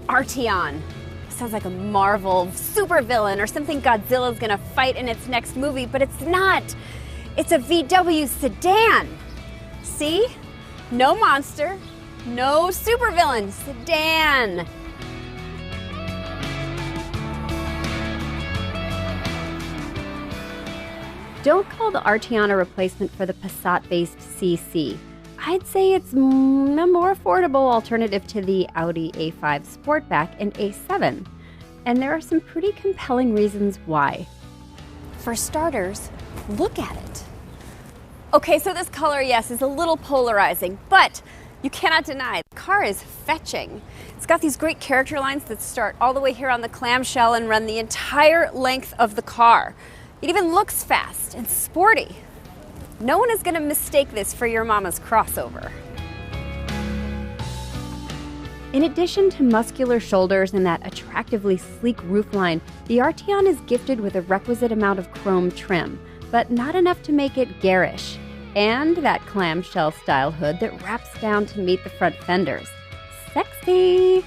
Arteon. Sounds like a Marvel supervillain or something Godzilla's gonna fight in its next movie, but it's not. It's a VW sedan. See? No monster, no supervillain, sedan. Don't call the Arteon a replacement for the Passat-based CC. I'd say it's a more affordable alternative to the Audi A5 Sportback and A7. And there are some pretty compelling reasons why. For starters, look at it. Okay, so this color, yes, is a little polarizing, but you cannot deny the car is fetching. It's got these great character lines that start all the way here on the clamshell and run the entire length of the car. It even looks fast and sporty. No one is going to mistake this for your mama's crossover. In addition to muscular shoulders and that attractively sleek roofline, the Arteon is gifted with a requisite amount of chrome trim, but not enough to make it garish, and that clamshell-style hood that wraps down to meet the front fenders. Sexy!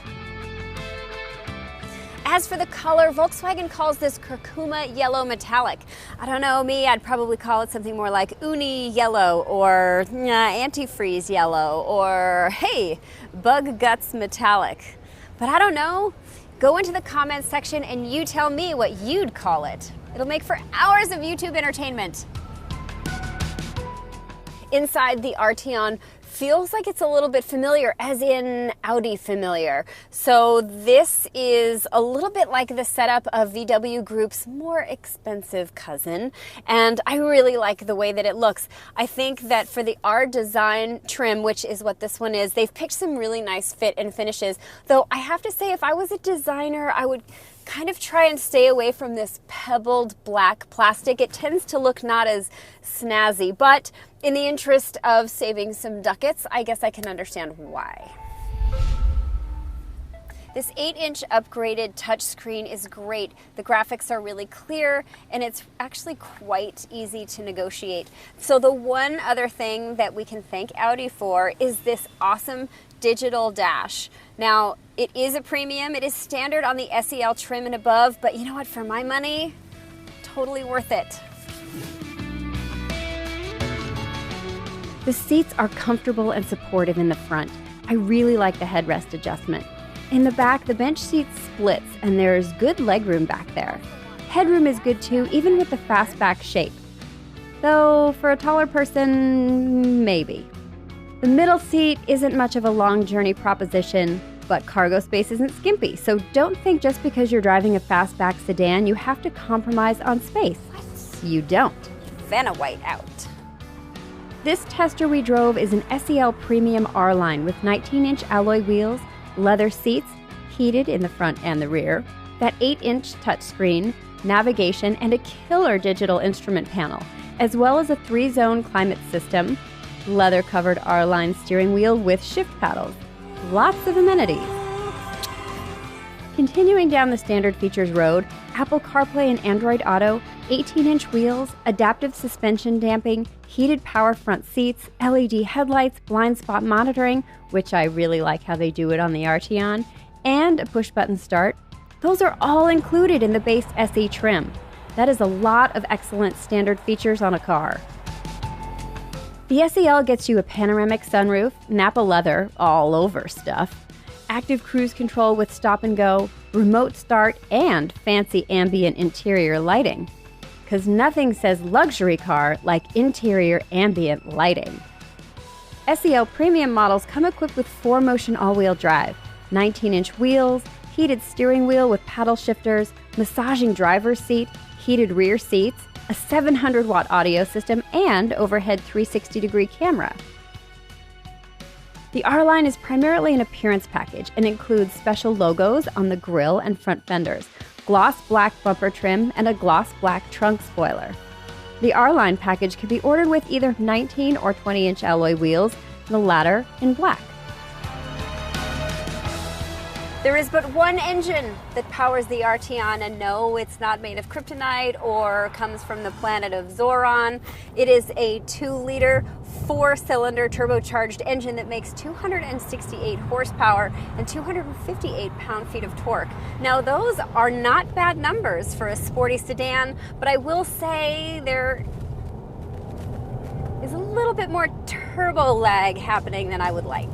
As for the color, Volkswagen calls this curcuma yellow metallic. I don't know, me, I'd probably call it something more like uni yellow or antifreeze yellow or, hey, bug guts metallic. But I don't know. Go into the comments section and you tell me what you'd call it. It'll make for hours of YouTube entertainment. Inside, the Arteon feels like it's a little bit familiar, as in Audi familiar. So this is a little bit like the setup of VW Group's more expensive cousin, and I really like the way that it looks. I think that for the R Design trim, which is what this one is, they've picked some really nice fit and finishes, though I have to say, if I was a designer, I would kind of try and stay away from this pebbled black plastic. It tends to look not as snazzy, but in the interest of saving some ducats, I guess I can understand why. This 8-inch upgraded touchscreen is great. The graphics are really clear, and it's actually quite easy to negotiate. So the one other thing that we can thank Audi for is this awesome digital dash. Now, it is a premium. It is standard on the SEL trim and above, but you know what? For my money, totally worth it. The seats are comfortable and supportive in the front. I really like the headrest adjustment. In the back, the bench seat splits and there's good legroom back there. Headroom is good too, even with the fastback shape. Though for a taller person, maybe. The middle seat isn't much of a long journey proposition, but cargo space isn't skimpy, so don't think just because you're driving a fastback sedan you have to compromise on space. You don't. Vanna White out. This tester we drove is an SEL Premium R-Line with 19-inch alloy wheels, leather seats, heated in the front and the rear, that 8-inch touchscreen, navigation, and a killer digital instrument panel, as well as a 3-zone climate system, leather-covered R-Line steering wheel with shift paddles. Lots of amenities. Continuing down the standard features road, Apple CarPlay and Android Auto, 18-inch wheels, adaptive suspension damping, heated power front seats, LED headlights, blind spot monitoring, which I really like how they do it on the Arteon, and a push-button start. Those are all included in the base SE trim. That is a lot of excellent standard features on a car. The SEL gets you a panoramic sunroof, Napa leather, all over stuff, active cruise control with stop and go, remote start, and fancy ambient interior lighting. 'Cause nothing says luxury car like interior ambient lighting. SEL premium models come equipped with 4-motion all-wheel drive, 19-inch wheels, heated steering wheel with paddle shifters, massaging driver's seat, heated rear seats, a 700-watt audio system, and overhead 360-degree camera. The R-Line is primarily an appearance package and includes special logos on the grille and front fenders, gloss black bumper trim, and a gloss black trunk spoiler. The R-Line package can be ordered with either 19 or 20-inch alloy wheels, the latter in black. There is but one engine that powers the Arteon, and no, it's not made of kryptonite or comes from the planet of Zoran. It is a 2-liter, 4-cylinder turbocharged engine that makes 268 horsepower and 258 pound-feet of torque. Now, those are not bad numbers for a sporty sedan, but I will say there is a little bit more turbo lag happening than I would like.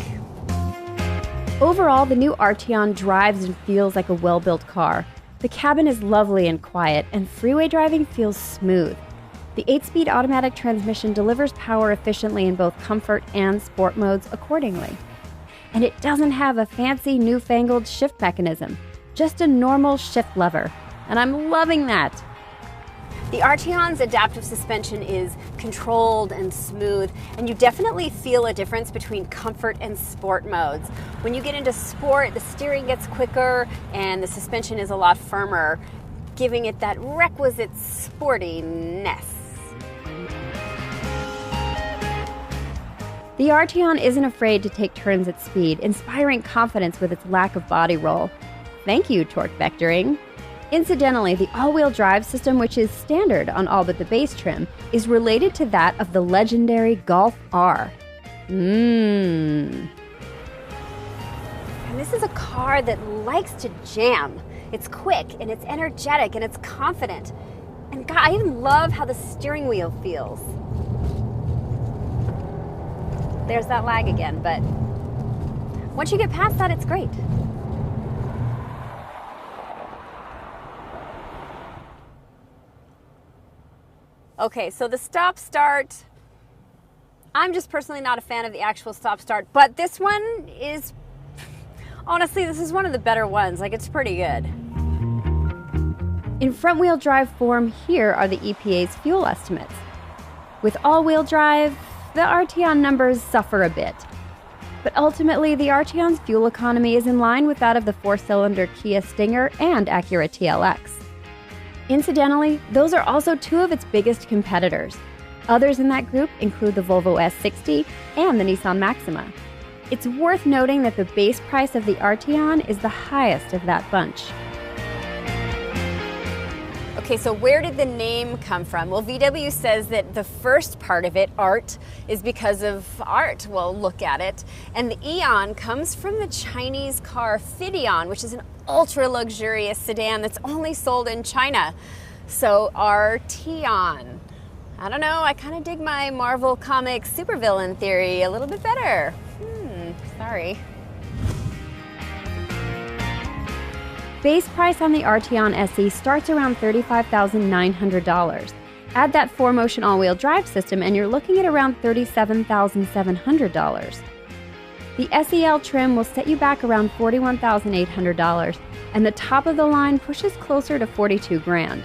Overall, the new Arteon drives and feels like a well-built car. The cabin is lovely and quiet, and freeway driving feels smooth. The 8-speed automatic transmission delivers power efficiently in both comfort and sport modes accordingly. And it doesn't have a fancy newfangled shift mechanism, just a normal shift lever. And I'm loving that. The Arteon's adaptive suspension is controlled and smooth, and you definitely feel a difference between comfort and sport modes. When you get into sport, the steering gets quicker and the suspension is a lot firmer, giving it that requisite sportiness. The Arteon isn't afraid to take turns at speed, inspiring confidence with its lack of body roll. Thank you, torque vectoring. Incidentally, the all-wheel drive system, which is standard on all but the base trim, is related to that of the legendary Golf R. And this is a car that likes to jam. It's quick, and it's energetic, and it's confident. And God, I even love how the steering wheel feels. There's that lag again, but once you get past that, it's great. Okay, so the stop-start, I'm just personally not a fan of the actual stop-start, but this one is, honestly, this is one of the better ones. Like, it's pretty good. In front-wheel drive form, here are the EPA's fuel estimates. With all-wheel drive, the Arteon numbers suffer a bit. But ultimately, the Arteon's fuel economy is in line with that of the 4-cylinder Kia Stinger and Acura TLX. Incidentally, those are also two of its biggest competitors. Others in that group include the Volvo S60 and the Nissan Maxima. It's worth noting that the base price of the Arteon is the highest of that bunch. Okay, so where did the name come from? Well, VW says that the first part of it, Art, is because of art. Well, look at it. And the Eon comes from the Chinese car Fidion, which is an ultra-luxurious sedan that's only sold in China. So Arteon. I don't know, I kind of dig my Marvel Comics supervillain theory a little bit better. Sorry. Base price on the Arteon SE starts around $35,900. Add that 4Motion all-wheel drive system and you're looking at around $37,700. The SEL trim will set you back around $41,800, and the top of the line pushes closer to $42,000.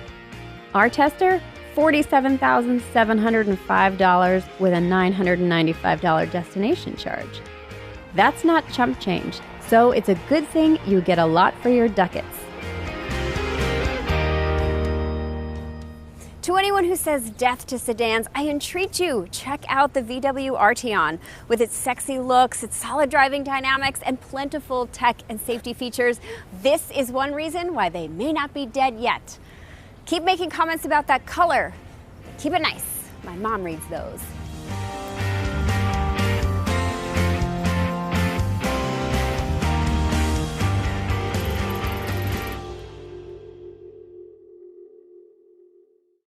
Our tester, $47,705 with a $995 destination charge. That's not chump change, so it's a good thing you get a lot for your ducats. To anyone who says death to sedans, I entreat you, check out the VW Arteon. With its sexy looks, its solid driving dynamics, and plentiful tech and safety features, this is one reason why they may not be dead yet. Keep making comments about that color. Keep it nice. My mom reads those.